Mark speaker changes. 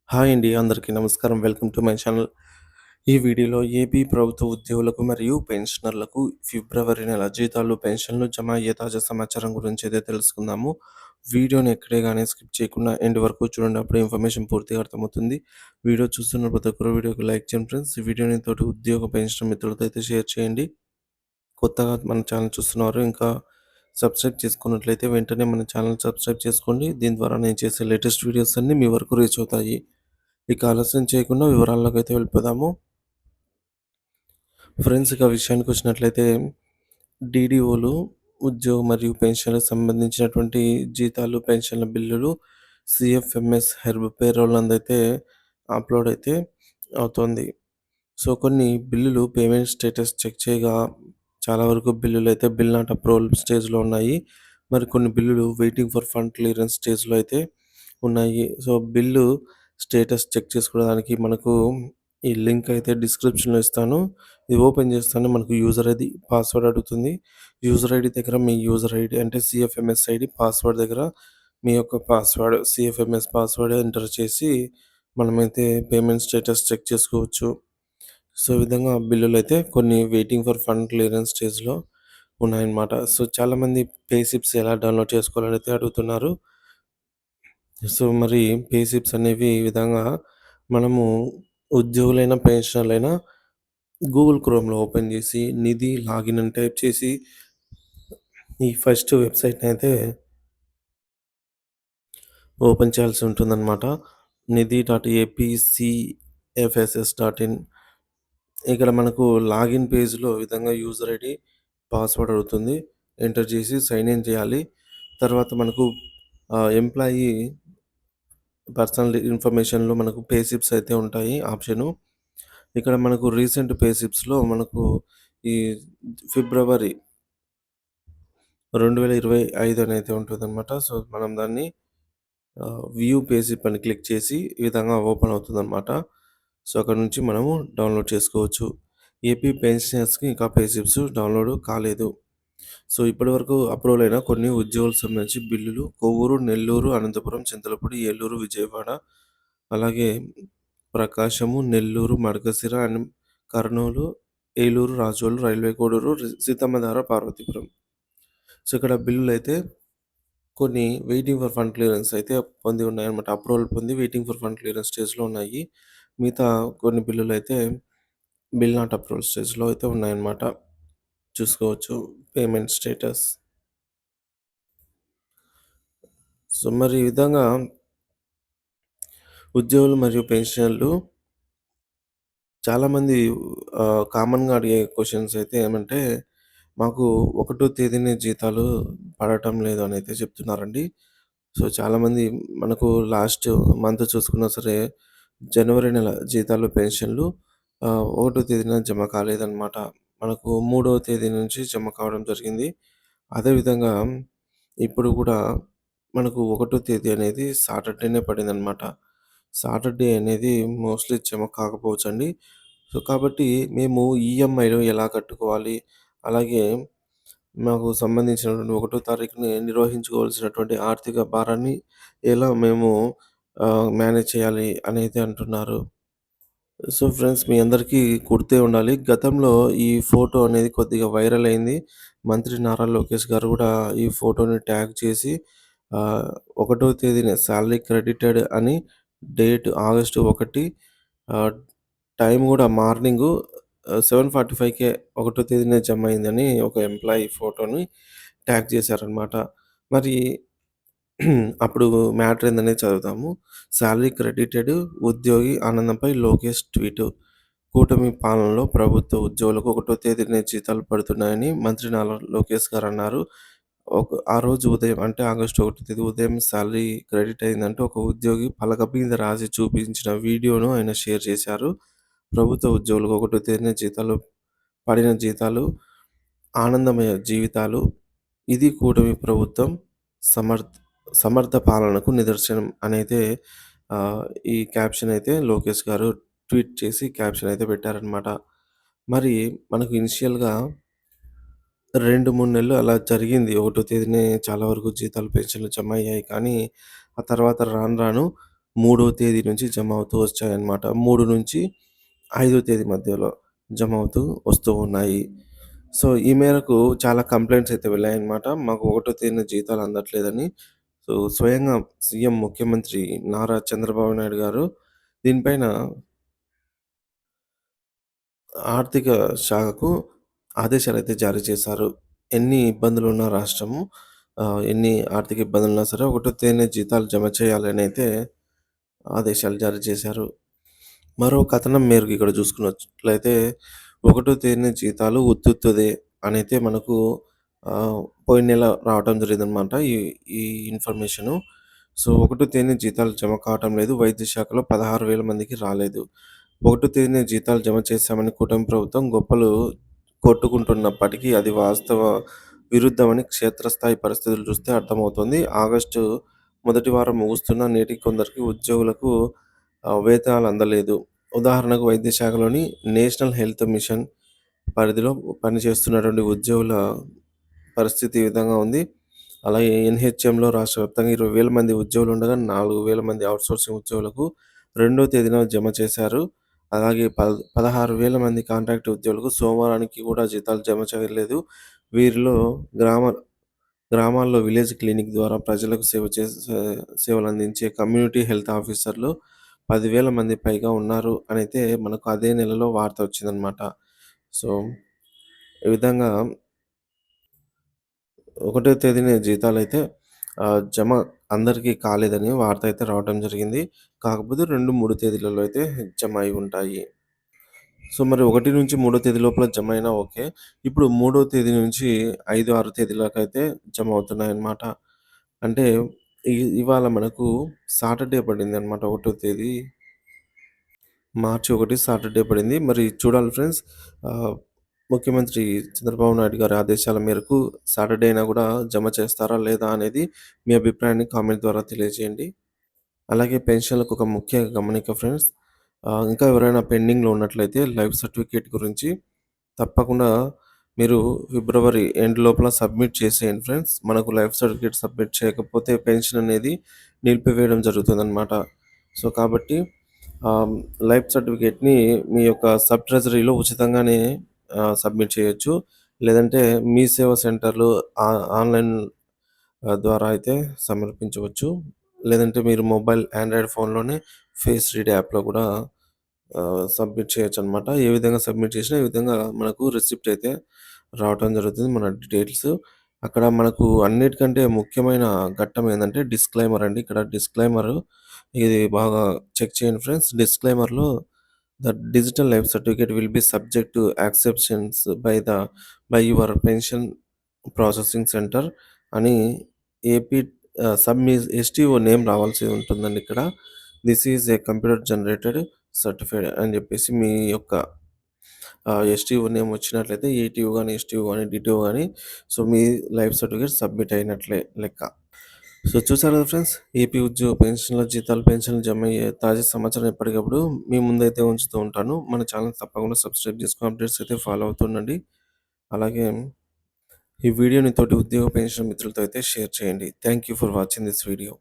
Speaker 1: Hi అండి. అందరికీ నమస్కారం. Welcome to my channel. ఈ వీడియోలో ఏపీ ప్రభుత్వ ఉద్యోగులకు మరియు పెన్షనర్లకు ఫిబ్రవరి నెల జీతాలు, పెన్షన్లు జమ అయ్యే తాజా సమాచారం గురించి అయితే తెలుసుకుందాము. వీడియోని ఎక్కడే గానీ స్కిప్ చేయకుండా ఎండ్ వరకు చూడండి. అప్పుడే ఇన్ఫర్మేషన్ పూర్తిగా అర్థమవుతుంది. వీడియో చూస్తున్న ప్రతి ఒక్కరు వీడియోకి లైక్ చేయండి ఫ్రెండ్స్. ఈ వీడియోని తోటి ఉద్యోగ, పెన్షన్ మిత్రులతో అయితే షేర్ చేయండి. కొత్తగా మన ఛానల్ చూస్తున్నవారు ఇంకా సబ్స్క్రైబ్ చేసుకున్నట్లయితే వెంటనే మన ఛానల్ సబ్స్క్రైబ్ చేసుకోండి. దీని ద్వారా నేను చేసే లేటెస్ట్ వీడియోస్ అన్నీ మీ వరకు రీచ్ అవుతాయి. ఇక ఆలస్యం చేయకుండా వివరాల్లోకైతే వెళ్ళిపోదాము. ఫ్రెండ్స్, ఇక విషయానికొచ్చినట్లయితే డీడీఓలు ఉద్యోగ మరియు పెన్షన్‌లకు సంబంధించినటువంటి జీతాలు, పెన్షన్ల బిల్లులు సీఎఫ్ఎంఎస్ హెర్బ్ పేరోల్ నందైతే అప్‌లోడ్ అయితే అవుతోంది. సో, కొన్ని బిల్లులు పేమెంట్ స్టేటస్ చెక్ చేయగా చాలా వరకు బిల్లులైతే బిల్ నాట్ అప్రూవల్ స్టేజ్‌లో ఉన్నాయి. మరికొన్ని బిల్లులు వెయిటింగ్ ఫర్ ఫండ్ క్లియరెన్స్ స్టేజ్‌లో అయితే ఉన్నాయి. సో, బిల్లు స్టేటస్ చెక్ చేసుకోవడానికి మనకు ఈ లింక్ అయితే డిస్క్రిప్షన్‌లో ఇస్తాను. ఇది ఓపెన్ చేస్తానే మనకు యూజర్ ఐడీ, పాస్వర్డ్ అడుగుతుంది. యూజర్ ఐడీ దగ్గర మీ యూజర్ ఐడీ అంటే సీఎఫ్ఎంఎస్ ఐడీ, పాస్వర్డ్ దగ్గర మీ యొక్క పాస్వర్డ్ సీఎఫ్ఎంఎస్ పాస్వర్డ్ ఎంటర్ చేసి మనమైతే పేమెంట్ స్టేటస్ చెక్ చేసుకోవచ్చు. సో, ఈ విధంగా బిల్లులైతే కొన్ని వెయిటింగ్ ఫర్ ఫండ్ క్లియరెన్స్ స్టేజ్‌లో ఉన్నాయన్నమాట. సో, చాలామంది పే స్లిప్స్ ఎలా డౌన్‌లోడ్ చేసుకోవాలని అయితే అడుగుతున్నారు. సో, మరి పే స్లిప్స్ అనేవి ఈ విధంగా మనము ఉద్యోగులైనా, పెన్షనర్లైనా గూగుల్ క్రోమ్‌లో ఓపెన్ చేసి నిధి లాగిన్ అని టైప్ చేసి ఈ ఫస్ట్ వెబ్‌సైట్‌ని అయితే ఓపెన్ చేయాల్సి ఉంటుందన్నమాట. నిధి.ఏపీసీఎఫ్ఎస్ఎస్.ఇన్. ఇక్కడ మనకు లాగిన్ పేజ్‌లో ఈ విధంగా యూజర్ ఐడీ, పాస్వర్డ్ అడుగుతుంది. ఎంటర్ చేసి సైన్ ఇన్ చేయాలి. తర్వాత మనకు ఎంప్లాయీ పర్సనల్ ఇన్ఫర్మేషన్‌లో మనకు పే స్లిప్స్ అయితే ఉంటాయి ఆప్షను. ఇక్కడ మనకు రీసెంట్ పే స్లిప్స్‌లో మనకు ఈ ఫిబ్రవరి 2025 అనైతే ఉంటుందన్నమాట. సో, మనం దాన్ని వ్యూ పే స్లిప్ అని క్లిక్ చేసి ఈ విధంగా ఓపెన్ అవుతుందన్నమాట. సో, అక్కడ నుంచి మనము డౌన్‌లోడ్ చేసుకోవచ్చు. ఏపీ పెన్షనర్స్‌కి ఇంకా పే స్లిప్స్ డౌన్‌లోడ్ కాలేదు. సో, ఇప్పటివరకు అప్రూవల్ అయిన కొన్ని ఉద్యోగులకు సంబంధించి బిల్లులు కొవ్వూరు, నెల్లూరు, అనంతపురం, చింతలపూడి, ఏలూరు, విజయవాడ, అలాగే ప్రకాశము, Nellore, Madakasira and Kurnool, Eluru, Razole, railway Koduru, Seethammadhara, Parvathipuram. So, ఇక్కడ బిల్లులైతే కొన్ని వెయిటింగ్ ఫర్ ఫండ్ క్లియరెన్స్ అయితే పొంది ఉన్నాయన్నమాట. అప్రూవల్ పొంది వెయిటింగ్ ఫర్ ఫండ్ క్లియరెన్స్ స్టేజ్‌లో ఉన్నాయి. మిగతా కొన్ని బిల్లులైతే బిల్ నాట్ అప్రూవల్ స్టేజ్‌లో అయితే ఉన్నాయన్నమాట. చూసుకోవచ్చు పేమెంట్ స్టేటస్. సో, మరి ఈ విధంగా ఉద్యోగులు మరియు పెన్షనర్లు చాలామంది కామన్‌గా అడిగే క్వెషన్స్ అయితే ఏమంటే, మాకు ఒకటో తేదీనే జీతాలు పడటం లేదు అని అయితే చెప్తున్నారండి. సో, చాలామంది మనకు లాస్ట్ మంత్ చూసుకున్నా సరే, జనవరి నెల జీతాలు, పెన్షన్‌లు ఒకటో తేదీన జమ కాలేదన్నమాట. మనకు మూడవ తేదీ నుంచి జమ కావడం జరిగింది. అదేవిధంగా ఇప్పుడు కూడా మనకు ఒకటో తేదీ అనేది సాటర్డేనే పడిందనమాట. సాటర్డే అనేది మోస్ట్‌లీ జమ కాకపోవచ్చండి. సో, కాబట్టి మేము ఈఎంఐలు ఎలా కట్టుకోవాలి? అలాగే మాకు సంబంధించినటువంటి ఒకటో తారీఖుని నిర్వహించుకోవాల్సినటువంటి ఆర్థిక భారాన్ని ఎలా మేము మేనేజ్ చేయాలి అనైతే అంటున్నారు. సో, ఫ్రెండ్స్, మీ అందరికీ గుర్తే ఉండాలి. గతంలో ఈ ఫోటో అనేది కొద్దిగా వైరల్ అయింది. మంత్రి నారా లోకేష్ గారు గూడా ఈ ఫోటోని ట్యాగ్ చేసి ఆహ్, ఒకటో తేదీన సాలరీ క్రెడిటెడ్ అని డేట్ ఆగస్టు 1 ఆహ్, టైం గూడా మార్నింగు 7:45కే ఒకటో తేదీనే జమ అయిందని ఒక ఎంప్లాయీ ఫోటోని ట్యాగ్ చేశారనమాట. మరి అప్పుడు మ్యాటర్ ఏందనేది చదువుదాము. సాలరీ క్రెడిటెడ్ ఉద్యోగి ఆనందంపై లోకేష్ ట్వీటు. కూటమి పాలనలో ప్రభుత్వ ఉద్యోగులకు ఒకటో తేదీనే జీతాలు పడుతున్నాయని మంత్రి నారా లోకేష్ గారు అన్నారు. ఆ రోజు ఉదయం అంటే ఆగస్టు 1 తేదీ ఉదయం సాలరీ క్రెడిట్ అయిందంటూ ఒక ఉద్యోగి పలక మీద రాసి చూపించిన వీడియోను ఆయన షేర్ చేశారు. ప్రభుత్వ ఉద్యోగులకు ఒకటో తేదీన పడిన జీతాలు ఆనందమయ జీవితాలు. ఇది కూటమి ప్రభుత్వం సమర్థ సమర్థ పాలనకు నిదర్శనం అనైతే ఆహ్, ఈ క్యాప్షన్ అయితే లోకేష్ గారు ట్వీట్ చేసి క్యాప్షన్ అయితే పెట్టారనమాట. మరి మనకు ఇనిషియల్‌గా 2, 3 నెలలు అలా జరిగింది. ఒకటో తేదీనే చాలా వరకు జీతాలు, పెన్షన్‌లు జమ అయ్యాయి. కానీ ఆ తర్వాత రాను రాను 3వ తేదీ నుంచి జమ అవుతూ వచ్చాయన్నమాట. 3-5 తేదీ మధ్యలో జమ అవుతూ వస్తూ ఉన్నాయి. సో, ఈ మేరకు చాలా కంప్లెయింట్స్ అయితే వెళ్ళాయన్నమాట. మాకు ఒకటో తేదీన జీతాలు అందట్లేదని. సో, స్వయంగా సీఎం ముఖ్యమంత్రి నారా చంద్రబాబు నాయుడు గారు దీనిపైన ఆర్థిక శాఖకు ఆదేశాలైతే జారీ చేశారు. ఎన్ని ఇబ్బందులున్న రాష్ట్రము ఎన్ని ఆర్థిక ఇబ్బందులున్నా సరే ఒకటో తేదీన జీతాలు జమ చేయాలనైతే ఆదేశాలు జారీ చేశారు. మరో కథనం మేరకు ఇక్కడ చూసుకున్నట్లయితే, ఒకటో తేదీన జీతాలు ఉత్తుత్తుదే అనైతే మనకు పోయిన నెల రావటం జరిగిందనమాట. ఈ ఈ ఇన్ఫర్మేషను. సో, ఒకటో తేదీన జీతాలు జమ కావటం లేదు. వైద్య శాఖలో 16,000 మందికి రాలేదు. ఒకటో తేదీన జీతాలు జమ చేశామని కూటమి ప్రభుత్వం గొప్పలు కొట్టుకుంటున్నప్పటికీ అది వాస్తవ విరుద్ధమని క్షేత్రస్థాయి పరిస్థితులు చూస్తే అర్థమవుతోంది. ఆగస్టు మొదటి వారం ముగుస్తున్నా నేటికి కొందరికి ఉద్యోగులకు వేతనాలు అందలేదు. ఉదాహరణకు వైద్య శాఖలోని నేషనల్ హెల్త్ మిషన్ పరిధిలో పనిచేస్తున్నటువంటి ఉద్యోగుల పరిస్థితి ఈ విధంగా ఉంది. అలాగే ఎన్‌హెచ్‌ఎంలో రాష్ట్ర వ్యాప్తంగా 20,000 మంది ఉద్యోగులుండగా 4,000 మంది ఔట్‌సోర్సింగ్ ఉద్యోగులకు రెండో తేదీన జమ చేశారు. అలాగే 16,000 మంది కాంట్రాక్ట్ ఉద్యోగులకు సోమవారానికి కూడా జీతాలు జమ చేయలేదు. వీరిలో గ్రామ గ్రామాల్లో విలేజ్ క్లినిక్ ద్వారా ప్రజలకు సేవలందించే కమ్యూనిటీ హెల్త్ ఆఫీసర్లు 10,000 మంది పైగా ఉన్నారు అనైతే మనకు అదే నెలలో వార్త వచ్చిందనమాట. సో, ఈ విధంగా ఒకటో తేదీన జీతాలైతే జమ అందరికీ కాలేదని వార్త అయితే రావడం జరిగింది. కాకపోతే 2, 3 తేదీలలో అయితే జమ అయి ఉంటాయి. సో, మరి 1-3 తేదీ లోపల జమ అయినా ఓకే. ఇప్పుడు 3 తేదీ నుంచి 5, 6 తేదీలకైతే జమ అవుతున్నాయన్నమాట. అంటే ఇవాళ మనకు సాటర్‌డే పడిందన్నమాట. ఒకటో తేదీ మార్చి 1 సాటర్‌డే పడింది. మరి చూడాలి ఫ్రెండ్స్. ఆహ్, ముఖ్యమంత్రి చంద్రబాబు నాయుడు గారి ఆదేశాల మేరకు సాటర్‌డే అయినా గూడా జమ చేస్తారా? లేదా? అనేది మీ అభిప్రాయాన్ని కామెంట్ ద్వారా తెలియజేయండి. అలాగే పెన్షన్‌లకు ఒక ముఖ్య గమనిక ఫ్రెండ్స్. ఇంకా ఎవరైనా పెండింగ్‌లో ఉన్నట్లయితే లైఫ్ సర్టిఫికేట్ గురించి తప్పకుండా మీరు ఫిబ్రవరి ఎండ్ లోపల సబ్మిట్ చేసేయండి ఫ్రెండ్స్. మనకు లైఫ్ సర్టిఫికేట్ సబ్మిట్ చేయకపోతే పెన్షన్ అనేది నిలిపివేయడం జరుగుతుందనమాట. సో, కాబట్టి ఆహ్, లైఫ్ సర్టిఫికేట్‌ని మీ యొక్క సబ్ ట్రెజరీలో ఉచితంగానే సబ్మిట్ చేయొచ్చు. లేదంటే మీ సేవా సెంటర్‌లో ఆన్‌లైన్ ద్వారా అయితే సమర్పించవచ్చు. లేదంటే మీరు మొబైల్ ఆండ్రాయిడ్ ఫోన్‌లోనే ఫేస్ రీడ్ యాప్‌లో కూడా సబ్మిట్ చేయొచ్చనమాట. ఏ విధంగా సబ్మిట్ చేసినా, ఈ విధంగా మనకు రిసిప్ట్ అయితే రావటం జరుగుతుంది. మన డీటెయిల్స్. అక్కడ మనకు అన్నిటికంటే ముఖ్యమైన ఘట్టం ఏందంటే డిస్క్లైమర్ అండి. ఇక్కడ డిస్క్లైమర్ ఇది బాగా చెక్ చేయండి ఫ్రెండ్స్. డిస్క్లైమర్‌లో the digital life certificate will be subject to acceptance by your pension processing centre అని ఏపీ ఎస్‌టిఓ నేమ్ రావాల్సి ఉంటుందండి ఇక్కడ. This is a computer generated certified అని జెప్పేసి మీ యొక్క ఎస్‌టిఓ నేమ్ వచ్చినట్లయితే ఈటీఓ గాని, ఎస్‌టిఓ గాని, డిటిఓ గాని సో, మీ లైఫ్ సర్టిఫికేట్ సబ్మిట్ అయినట్లే లెక్క. సో, చూసారు కదా ఫ్రెండ్స్. ఏపీ ఉద్యోగ పెన్షన్‌ల జీతాలు, పెన్షన్‌లు జమ అయ్యే తాజా సమాచారం ఎప్పటికప్పుడు మీ ముందైతే ఉంచుతూ ఉంటాను. మన ఛానెల్ తప్పకుండా సబ్స్క్రైబ్ చేసుకొని అప్డేట్స్ అయితే ఫాలో అవుతుండండి. అలాగే ఈ వీడియోని తోటి ఉద్యోగ పెన్షన్ మిత్రులతో అయితే షేర్ చేయండి. Thank you for watching this video.